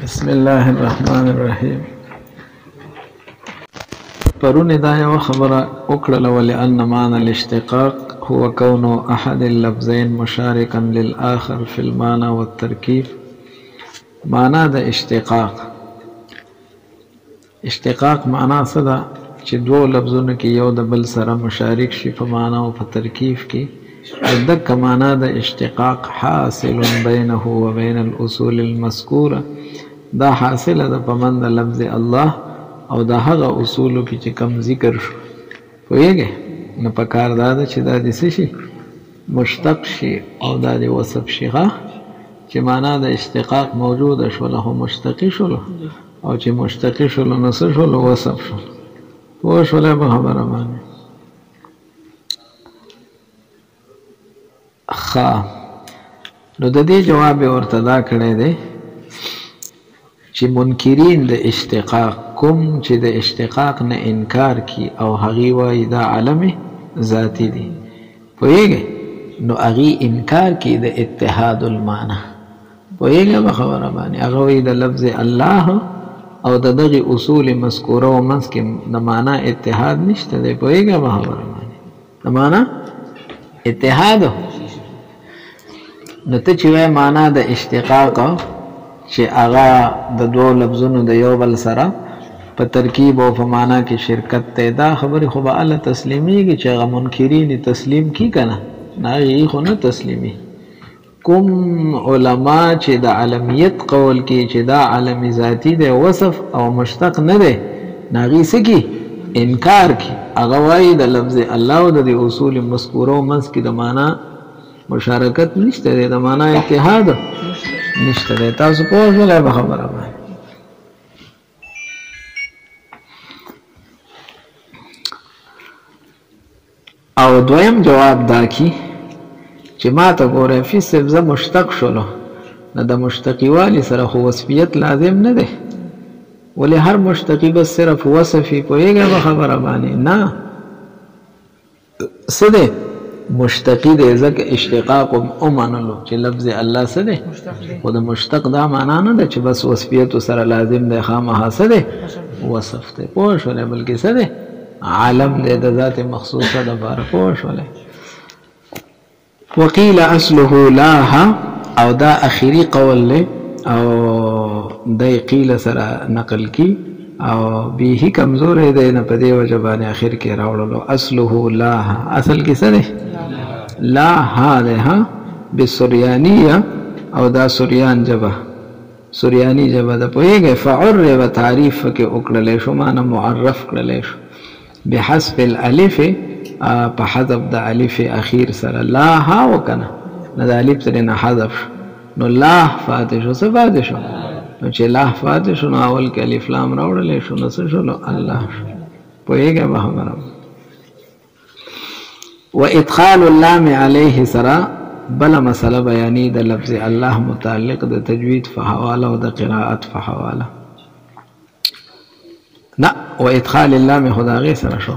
بسم الله الرحمن الرحيم. پرون دا یو خبره وکړله ولأن معنى الاشتقاق هو كون أحد اللفظين مشاركا للآخر في المعنى والتركيب. معنى د اشتقاق معنا څه ده چې دوه لفظونه کې یو د بل سره مشارک شي په معنا او په ترکیب کې. دک معنا د اشتقاق حاصل بينه وبين الأصول المذكورة، دا حاصله ده په من د لفظ الله او د هغه اصولو کې چې کم ذکر شو. پوهیږئ نو په کار دا ده چې دا د څه شي مشتق شي او دا د وصف شي. چې معنا د اشتقاق موجوده شوله خو مشتقي شولو، او چې مشتقي شولو نو څه شولو وصف شولو. پوه شولی په خبره باندې؟ نو د دې جواب یې ورته دا کړی دی چې منکرین د اشتقاق کوم چې د اشتقاق نه انکار کی او هغې وایي دا علم ذاتی دی، پوهیږئ نو هغې انکار کی د اتحاد المعنی. پوهیږئ په خبره باندې؟ هغه وایي د لفظ الله او د دغې اصول مذکوره و منځ کې د معنا اتحاد نشته دی. پوهیږئ په خبره باندې؟ د معنا اتحاد نو ته چې وایې معنا د اشتقاق چې هغه د دوه لفظونو د یو بل سره په ترکیب او په معنا کې شرکت دی، دا خبرې خو به الله تسلیمیږي چې هغه منکرین تسلیم کی که نه؟ نه هغې خو نه تسلیمي. کوم علما چې د علمیت قول کې چې دا علم ذاتی دی وصف او مشتق نه دی، نه هغې څه کی انکار کی. هغه وایي د لفظ الله او د دې اصول مذکوره و منځ کې د معنا مشارکت نشته دی، د معنا اتحاد نشته دی. تاسو پوه شولی په خبره باندې؟ او دویم جواب دا کی چې ما ته ګوره فی صاحب زه مشتق شولو، نو د مشتقي والي سره خو وصفیت لازم نه دی. ولې هر مشتقي بس صرف وصفي؟ پوهېږئ په خبره باندې؟ نه، څه دی مشتقي دی. ځکه اشتقاق ومنلو چې لفظ الله څه دی خو د مشتق دا معنا نه ده چې بس وصفیتو سره لازم دی، خامخا څه دی وصف دی. پوه شولی؟ بلکې څه دی عالم دی د ذات مخصوصه دپاره. پوه شولی؟ وقیل اصله لاها، او دا اخیری قول دی او دی قیل سره نقل کی او بیهی کمزوری دی، نه په دې وجه باندې اخر کې راوړلو. اصله لاها، اصل کې څه دی لاها دی بسریانیه، او دا سریان جبه سریانی جبه ده. پوهېږئ فعرب تعریف کې وکړلی شو، معنی معرف کړلی شو بحذف الالف، په حذف د الف اخیر سره. لاها وکنه نه د الف سره نه حذف شو نو لاه فاتح شو. څه فاتح شو؟ نو چې لاه فاتح شو نو اول کې الف لام راوړلی شو نو څه شولو الله شو. پوهېږئ په خبره؟ و ادخال اللام علیه سره بله مسله بیانې د لفظ الله متعلق د تجوید په حواله او د قرائت په حواله. نه، و ادخال اللام خو د هغې سره شو.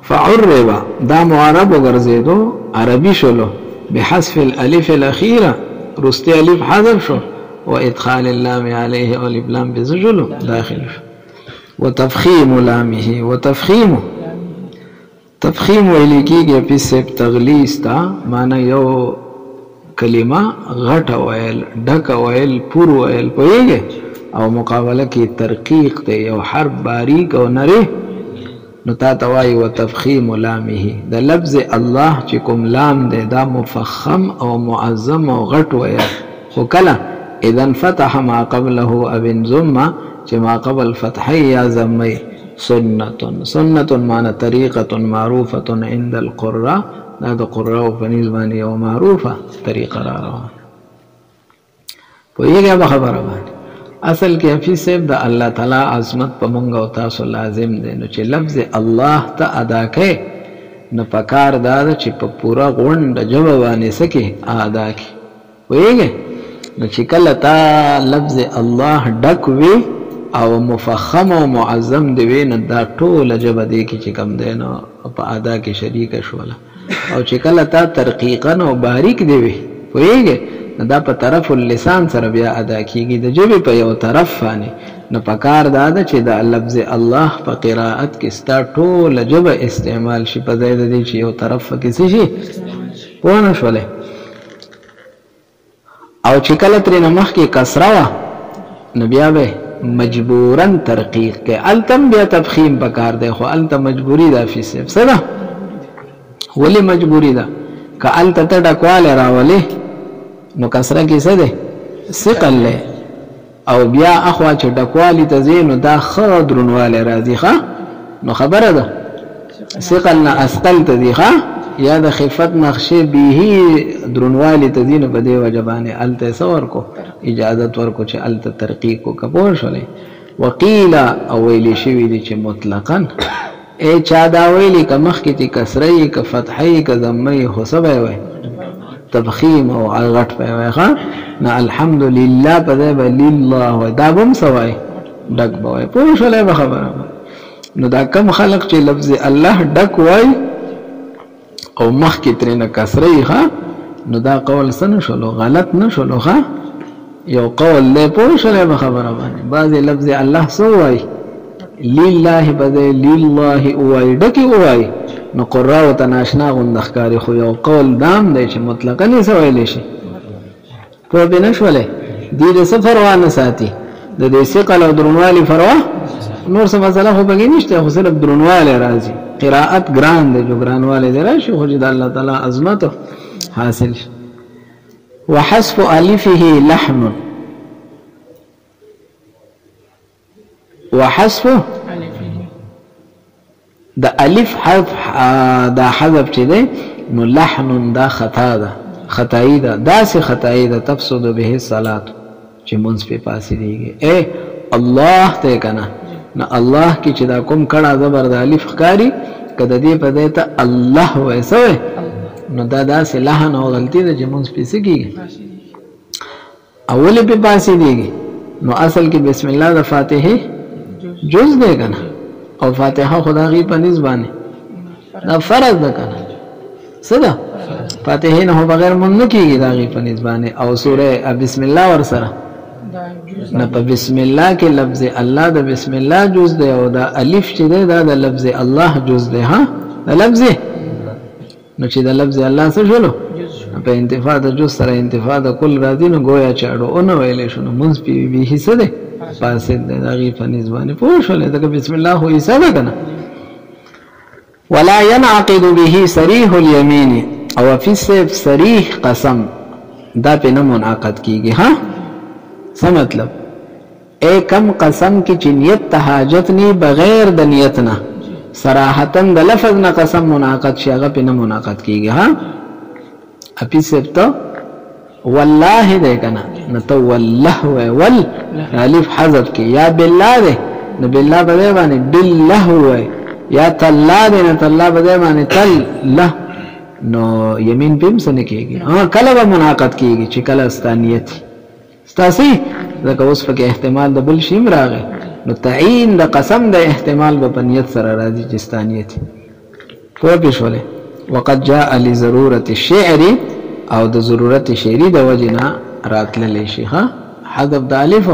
فعرب دا معرب وګرځېدو عربي شولو بحذف الالف الاخیره، رستی الف حذف شو. و ادخال اللام علیه او الف لام بې څه شولو داخل شو. و تفخیم لامه، و تفخیم ویلی کېږي په صاحب تغلیظ ته، معنی یو کلمه غټه ویل، ډکه ویل، پور ویل. پوهېږئ؟ او مقابله کې ترقیق دی، یو حرف باریک او نری، نو تا ته وایي و تفخیم لامه. د لفظ الله چې کوم لام دی دا مفخم او معظم او غټ ویل. خو کله اذا انفتح ما قبله او انضم، چې ما قبل فتحی یا ضمی. سنة معنی طریقة معروفة عند القراء، دا د قراءو په نسبت باندې یو معروفه طریقه را روانه. پوهېږئ په خبره باندې؟ اصل کې حفیظ صاحب د الله تعالی عظمت په مونږ او تاسو لازم دی، نو چې لفظ الله ته ادا کوې نو پکار دا ده چې په پوره غونډه ژبه باندې څه کې ادا کړي. پوهېږئ؟ نو چې کله تا لفظ الله ډک وي او مفخم او معظم دی وي، نو دا ټوله ژبه دی کې چې کوم دی نو په ادا کې شریکه شوله. او چې کله تا ترقیقا او باریک دی وي، پوهېږئ دا په طرف اللسان سره بیا ادا کیږي د ژبې په یو طرف باندې نو پکار دا ده چې د لفظ الله په قرائت کې ستا ټوله ژبه استعمال شي په ځای د دې چې یو طرف کې څه شي پوه نه شولې او چې کله ترې نه مخکې کسره وه نو بیا به مجبورن ترقیق کې التم بیا تفخیم پکار دی خو الته مجبوری ده فی صف څه ده ولې مجبوری ده که الته ته ډکوالی راولې نو کسره کې څه دی ثقل دی او بیا اخوا چې ډکوالی ته ځې نو دا ښه درونوالی راځي ښه نو خبره ده ثقل نه اثقل ته ځي ښه یا د خفت نقشې بیهي درونوالی ته ځي نو په دې وجه باندې هلته یې څه ورکو اجازت ورکو چې هلته ترقیق وکړه پوه شولې وقیله او ویلې شوي دي چې مطلقا ای چا دا ویلي که مخکې چې کسره یي که فتحه یي که ضمه یي خو څه به یې وایي تفخیم او غټ به یې وایي ښه نه الحمدلله په ځای به لله وایي دا به هم څه وایي ډک به وایي پوه شولې به خبره نو دا کم خلق چې لفظ الله ډک وایي او مخکې ترې نه کسره یي ښه نو دا قول څه نه شولو غلط نه شولو ښه یو قول دی پوه شولې به خبره باندې بعضې لفظ الله څه وایي لله بده لله وای ډکی وای نو قراء ته ناشنا غوند ښکاری خو یو قول دام دی چې مطلقاً یې ویلی شي په بنا شولې دې د سفر وانه ساتي د دې ثقل او درنوالي فروا نور څه مسله خو بګی نشته خو صرف درنواله راځي قراءت ګران دی جو ګرانواله دی راشي خو د الله تعالی عظمت حاصل وحذف الفه لحن وحذف دا الف حرف دا حذف چې دی نو لحن دا خطا ده خطایی ده داسې خطایی ده تفسد به الصلاة چې مونځ پې پاسېږي ای الله ته کنه نو الله کې چې دا کوم کړه زبر د الف ښکاري که د دې په ځای ته الله وایي څه نو دا داسې لحن او غلطي ده چې مونځ پې څه کېږي اولې پې پاسېږي نو اصل کې بسم الله د فاتحې جز دی کنه او فاتحه خدا غي په نسبانه دا فرض ده کنه څه ده فاتحه نه بغیر مونږ نه کیږي دا غي په نسبانه او سوره بسم الله ور سره نه په بسم الله کې لفظ الله د بسم الله جز دی او دا الف چې دی دا د لفظ الله جز دی ها دا لفظ نو چې دا لفظ الله څه شلو په انتفاع د جز سره انتفاع د کل راځي نو گویا چاړو او نو ویلې شنو مونږ به حصہ ده فاسد ده دغه په نسبانه پوه شولې دغه بسم الله هو حصہ ده کنه ولا ينعقد به صريح اليمين او في صريح قسم دا په نه منعقد کیږي ها څه مطلب اے کم قسم کی چنیت حاجت نی بغیر د نیت نه صراحتن د لفظ نه قسم منعقد شي هغه په نه منعقد کیږي ها اپی سبته والله ده کنه نتو والله ول الف حذف کی یا بالله ده نو بالله بده باندې بالله وای یا تعالی ده نو تعالی بده باندې تعالی نو یمین بهم سن کیږي ها کله به منعقد کیږي چې کله استانیت استاسی ځکه اوس په احتمال د بل شیم راغی نو تعین د قسم د احتمال په نیت سره راځي چې استانیت په پښوله وقد جاء لضروره الشعر او د ضرورت شعری د وجنا راتللی شي ها حذف د الف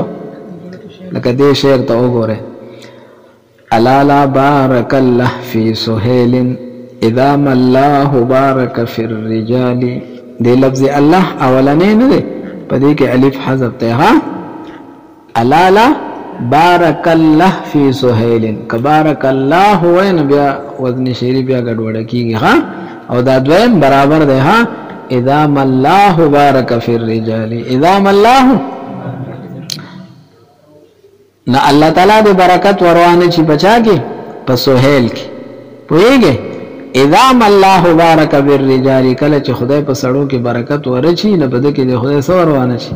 لکه دې شعر ته وګوره الا لا بارك الله في سهيل اذا ما الله بارك في الرجال دې لفظ الله اولنې نه دی په دې کې الف حذف ته ها الا لا بارك الله في سهيل كبارك الله وين بیا وزن شعری بیا ګډوډ کیږي ها او دا دویم برابر دی ها اذا ما الله بارك في الرجال اذا ما الله نا الله تعالی دې برکت وروانه چې بچا کې په سهيل کې پوهیږي اذا ما الله بارك بالرجال کله چې خدای په سړو کې برکت ورچی نه بده کې دې خدای سره وروانه شي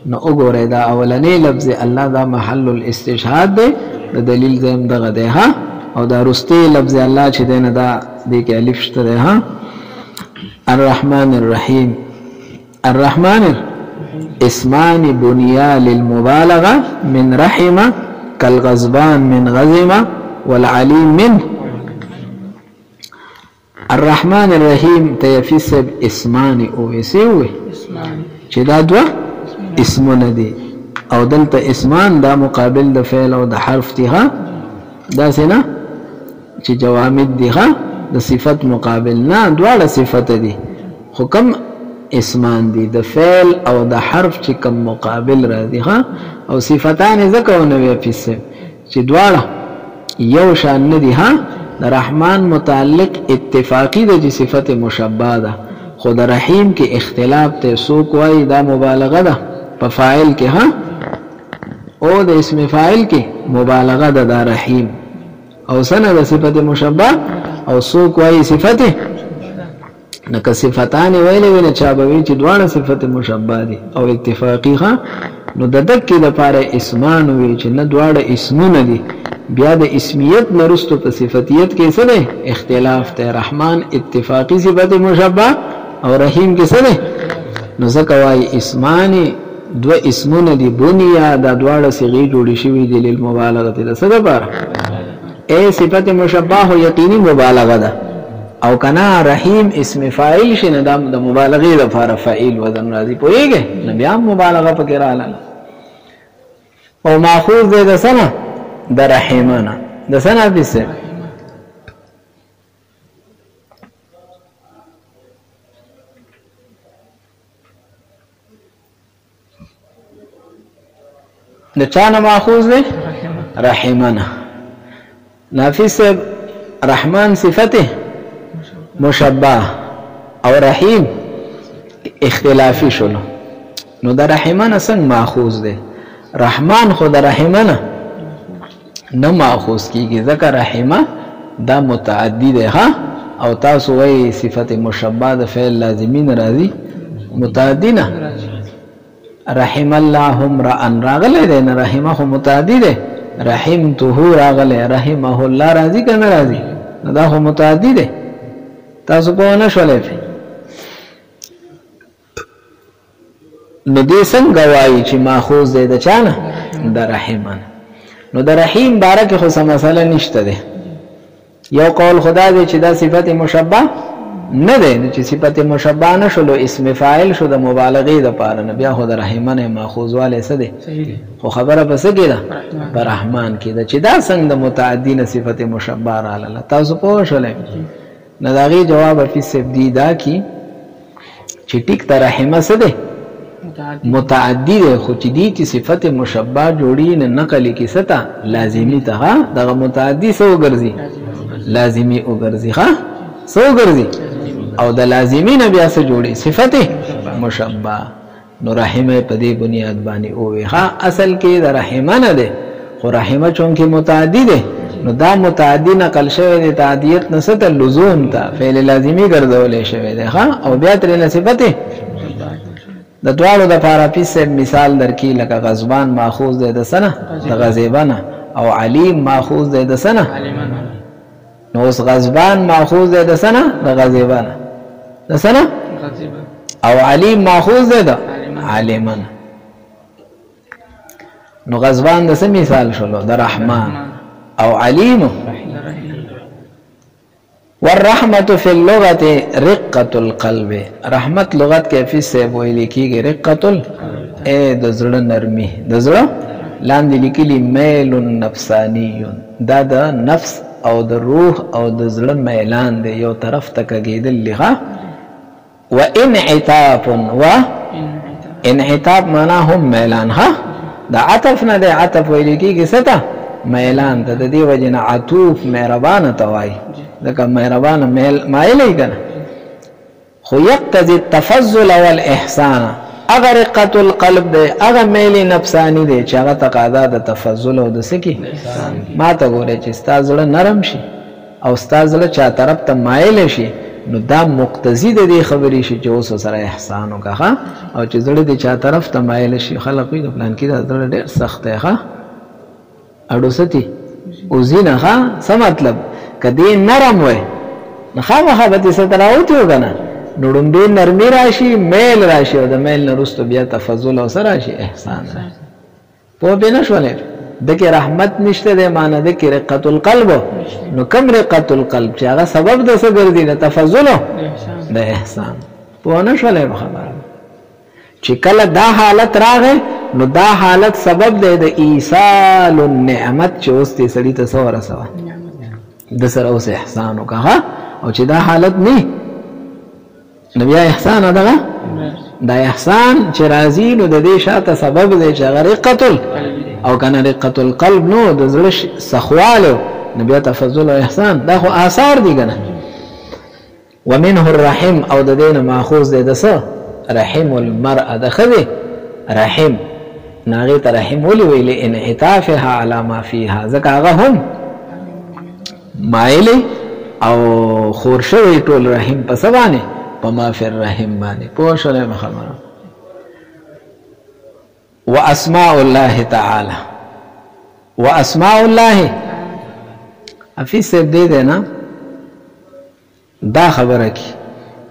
نو وګوره دا اولنې لفظ الله دا محل الاستشهاد دی د دلیل زم دغه دی ها او دا رستی لفظ الله چې دینه دا دې کې الف شته دی ها الرحمن الرحيم الرحمن اسمان بنيا للمبالغة من رحمة كالغضبان من غزمة والعليم من الرحمن الرحيم تيفسب اسمان او يسوي چې دا دوه اسمونه دي او دلته اسمان دا مقابل د فعل او د حرف دي ها داسې نه چې جوامد دي ها د صفت مقابل نه دواړه صفت دي خو کم اسمان دي د فعل او د حرف چې کم مقابل راځي ها او صفتان ذکر نو پیسه چې دواړه یو شان نه دي ها د رحمان متعلق اتفاقی د صفت مشبہ ده خو د رحیم کې اختلاف ته سوق وای دا مبالغه ده په فاعل کې ها او د اسم فاعل کې مبالغه ده د رحیم او سنه د صفت مشبہ او سوق وای صفته نک صفتان ویلې ویل چا به چې دواړه صفت مشبہ دي او اتفاقی ها نو د دک د پاره اسمان وی چې نه دواړه اسمونه دي بیا د اسمیت نرستو په صفتیت کې څه ده اختلاف ته رحمان اتفاقی صفت مشبہ او رحیم کې څه ده نو ځکه وای اسمانی دو اسمونه دي بنیا د دواړه صيغې جوړې شوې دي للمبالغه د څه لپاره اے صفت مشبہ هو یقیني مبالغه ده او کنا رحیم اسم فاعل شنه د مبالغه لپاره فاعل وزن راځي پوهیږي نو بیا مبالغه پکې رااله او ماخوذ ده د سنه د رحیمانه د سنه بسه د چانه ماخوذ ده رحیمانه نافس رحمان صفته مشبہ او رحیم اختلافی شلو نو د رحیمانه څنګه ماخوذ ده رحمان خو د رحیمانه نه ماخوذ کیږي ذکر رحیمه دا متعدی ده ها او تاسو وای صفت مشبہ د فعل لازمین راځي متعدی نه رحم الله امرأ راغله ده نه رحمه خو متعدی ده رحمته راغله رحمه الله راځي کنه راځي دا خو متعدی ده تاسو په نه شولې نو دې څنګه وایي چې ماخوذ ده د چانه د رحمان نو د رحیم بارک خو سم مسله نشته ده یو قول خدا دې چې دا صفت مشبہ نه ده چې صفت مشبہ نه شلو اسم فاعل شو د مبالغه د پاره نه بیا خو د رحیمانه ماخوذ والے څه ده خو خبره پس کېده پر رحمان کې ده چې دا څنګه د متعدی صفت مشبہ رااله تاسو په شولې نه داغي جواب په سبدی دا کی چې ټیک تر رحمه څه ده متعدی ده خو چې دي چې صفت مشبہ جوړی نه نقل کی ستا لازمی ته دغه متعدی سو ګرځي لازمی او ګرځي ها سو ګرځي او د لازمی نه بیا څه جوړي صفت مشبہ نو رحمه په دې بنیاد باندې او ها اصل کې د رحمه نه ده خو رحمه چون کې متعدی ده نو دا متعدی نقل شوی د تعدیت نسبت لزوم ته فعل لازمی ګرځولې شوی ده ها او بیا تر نسبت د دوالو د لپاره پیسه مثال درکې لکه غضبان ماخوذ ده د سنه د غضبانه او علیم ماخوذ ده د سنه نو اوس غضبان ماخوذ ده د سنه د غضبانه د سنه او علیم ماخوذ ده د عالمان نو غضبان د څه مثال شلو د رحمان او علیم والرحمت فی اللغت رقت القلب رحمت لغت کې فی سے ویل کېږي رقت اے د زړه نرمي د زړه لاندې لیکلي میل نفسانی دا د نفس او د روح او د زړه میلان دی یو طرف ته کېدل لغه و انعطاف و انعطاف معنا هم میلان ها د عطف نه د عطف ویل کېږي ستا میلان ته د دې وجنه عطوف مهربانه توای ځکه مهربانه مایل کنه خو یقتضي التفضل والاحسان اگر رقت القلب ده اگر میل نفسانی ده چې هغه تقاضا د تفضل او د سکی ما ته ګوره چې استاد زړه نرم شي او استاد زړه چا طرف ته مایل شي نو دا مقتضی د دې خبرې شي چې اوس سره احسان وکړه او چې زړه د چا طرف ته مایل شي خلک وي د پلان کې دا زړه ډېر سخت دی ښه اډو ستي او زینه ښه څه مطلب کدی نرم وای نو خامخا به څه تراوتی وکنه نوړم دې نرمي راشي میل راشي او د میل نه رستو بیا تفضل او سره راشي احسان راشي په بنا شولې دغه رحمت نشته د معنی د رقت القلب نو کم رقت القلب چې هغه سبب د څه ګرځي د تفضل د احسان په نه شولې خبره چې کله دا حالت راغی نو دا حالت سبب دی د ایصال النعمت چې اوس دې سړي ته څه ورسوه د سره اوس احسان وکړه او چې دا حالت نه نو بیا احسان دغه دا احسان چې راځي نو د دې شاته سبب دی چې هغه رقة او کنه رقة القلب نو د زړه سخواله نو بیا تفضل او احسان دا خو آثار دي کنه ومنه الرحم او د دې نه ماخوذ دی د څه رحم المرأة د ښځې رحم ناغې ته رحم ولې ویلې انعطافها على ما فيها ځکه هغه هم مایلې او خور شوی ټول رحم په څه باندې په ما فی الرحم باندې پوه شولې خبره واسماء الله تعالی واسماء الله حفیظ صاحب دې دی نه دا خبره کی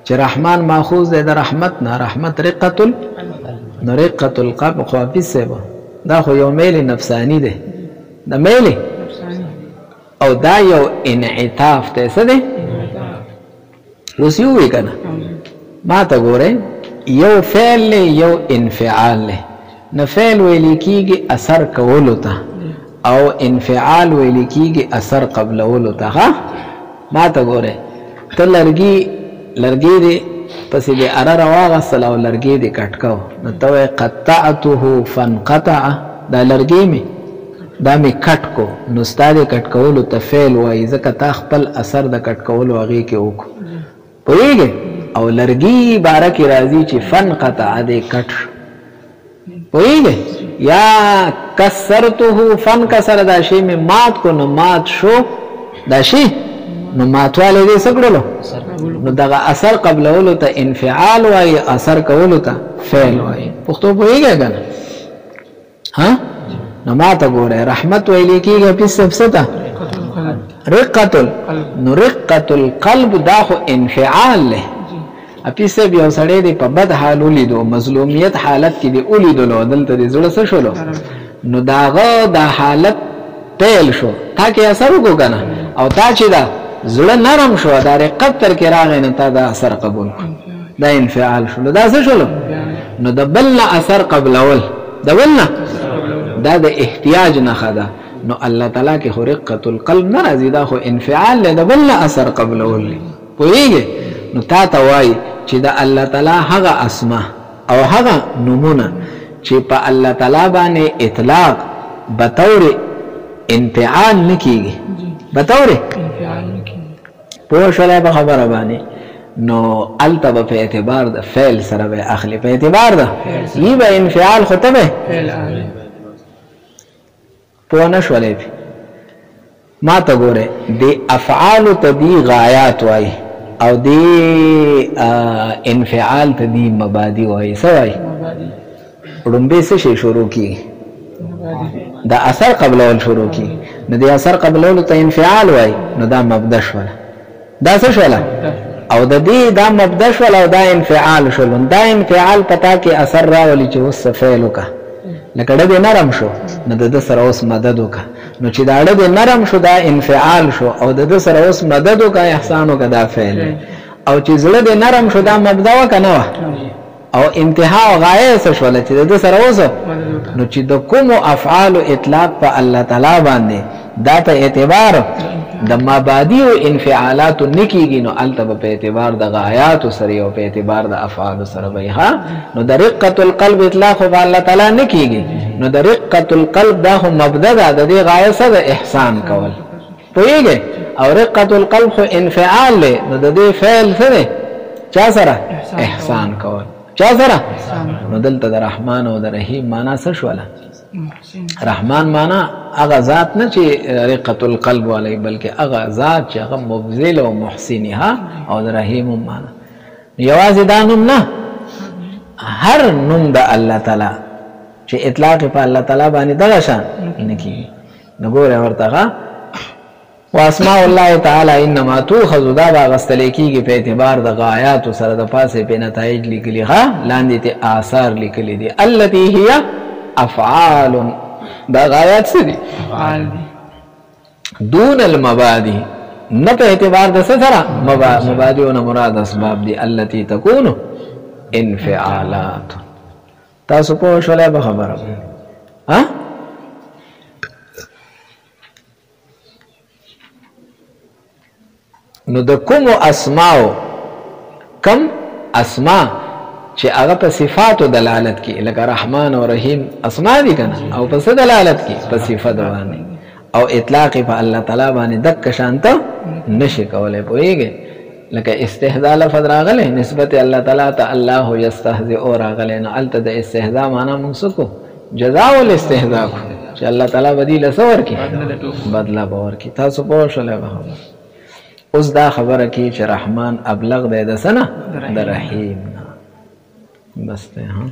چې رحمان ماخوذ دی د رحمت نه رحمت رقة القلب خو حفیظ صاحب دا خو یو میل نفسانی دی د میل او دا یو انعطاف ته څه دی اوس یو وی کنه ما ته ګوره یو فعل یو انفعال له نه فعل ویل کیږي اثر کولو ته او انفعال ویل کیږي اثر قبلولو ته ها ما ته ګوره ته لرګي دې پسې دې اره راواغستل او لرګي دې کټ کو نو ته وایې قطعته فانقطع دا لرګي مې دا مې کټ کو نو ستا دې کټ کولو ته فعل وایي ځکه تا خپل اثر د کټ کولو هغې کې وکړو پوهېږې او لرګي باره کې راځي چې فانقطع دې کټ شو پوهېږې یا کسرته فانکسر دا شی مې مات کو نو مات شو دا شی نو ماتواله دې څه کړلو نو دغه اثر قبلولو ته انفعال وایي اثر کولو ته فعل وایي پښتو پوهېږې که نه ها نو ما ته ګوره رحمت ویلی کېږي په سبسته رقة نو رقة القلب دا خو انفعال له اپی صاحب یو سړی دی په بد حال ولیدو مظلومیت حالت کې دی ولیدلو دلته دې زړه څه شولو نو د هغه دا حالت پیل شو تا کې اثر وکړو که نه او تا چې دا زړه نرم شو دا رقت تر کې راغی نو تا دا اثر قبول دا انفعال شو دا څه شولو نو د بل نه اثر قبلول د بل نه دا د احتیاج نښه ده نو الله تعالی کې خو رقة القلب نه راځي دا خو انفعال دی د بل نه اثر قبلول پوهېږې نو تا ته وایي چې د الله تعالی هغه اسما او هغه نومونه چې په الله تعالی باندې اطلاق بطور انفعال نه کېږي بطور پوه شولی په خبره باندې نو الته به په اعتبار د فعل سره به اخلي په اعتبار ده یی به انفعال خو ته به پوه نه شولی ما ته ګوره د افعالو ته دی غایات وایي او دی انفعال ته دی مبادی وایي څه وایي ړومبې څه شی شروع کېږي د اثر قبلول شروع کېږي نو د اثر قبلولو ته انفعال وایي نو دا مبدا شوله دا څه شوله او د دې دا مبدا شوله او دا انفعال شول دا انفعال پتا کې اثر راولي چې اوس فعل وکړه لکه ډډې نرم شو نو د ده سره اوس مدد وکړه نو چې دا ډډې نرم شو دا انفعال شو او د ده سره اوس مدد وکړه احسان وکړه دا فعل او چې زړه دې نرم شو دا مبدا وکړه نه وه او انتها او غایه څه شوله چې د ده سره اوس نو چې د کومو افعالو اطلاق په الله تعالی باندې دا په اعتبار د مبادی او انفعالات نکیږي نو الته په اعتبار د غایات سره او په اعتبار د افعال سره وي ها نو د رقة القلب اطلاق په الله تعالی نکیږي نو د رقة القلب دا هم مبدا ده د دې غایه سره احسان کول پوهیږئ او رقة القلب خو انفعال له نو د دې فعل سره چا سره احسان کول چا سره نو دلته د رحمان او د رحیم معنا څه شوله رحمان معنا هغه ذات نه چې رقة القلب والی بلکې هغه ذات چې هغه مبذل او محسن ها او د رحیم معنا یوازې دا نوم نه هر نوم د الله تعالی چې اطلاق په الله تعالی باندې دغه شان نه کیږي نو ګوره ورته واسماء الله تعالی انما تؤخذ دا باغستل کیږي په اعتبار د غایات سره د پاسه په نتایج لیکلي ها لاندې ته آثار لیکلي دي التي هي افعال دا غایات څه دي افعال دي دون المبادی نه په اعتبار د سره مبادی او مراد اسباب دي التي تكون انفعالات تاسو پوه شولای به خبره ها نو د کوم اسماء کم اسماء چې هغه په صفاتو دلالت کوي لکه رحمان او رحیم اسماء دي کنه او په څه دلالت کوي په صفات باندې او اطلاق په الله تعالی باندې دک شانته نشي کولای پوهیږي لکه استهزاء لفظ راغله نسبت الله تعالی ته الله یستهزئ اور راغله نو الته د استهزاء معنا موږ کو جزاء الاستهزاء چې الله تعالی بدیل سور کی بدلا باور کی تاسو په شله به اوس دا خبره کی چې رحمان ابلغ دی د سنه د رحیم بس ته ها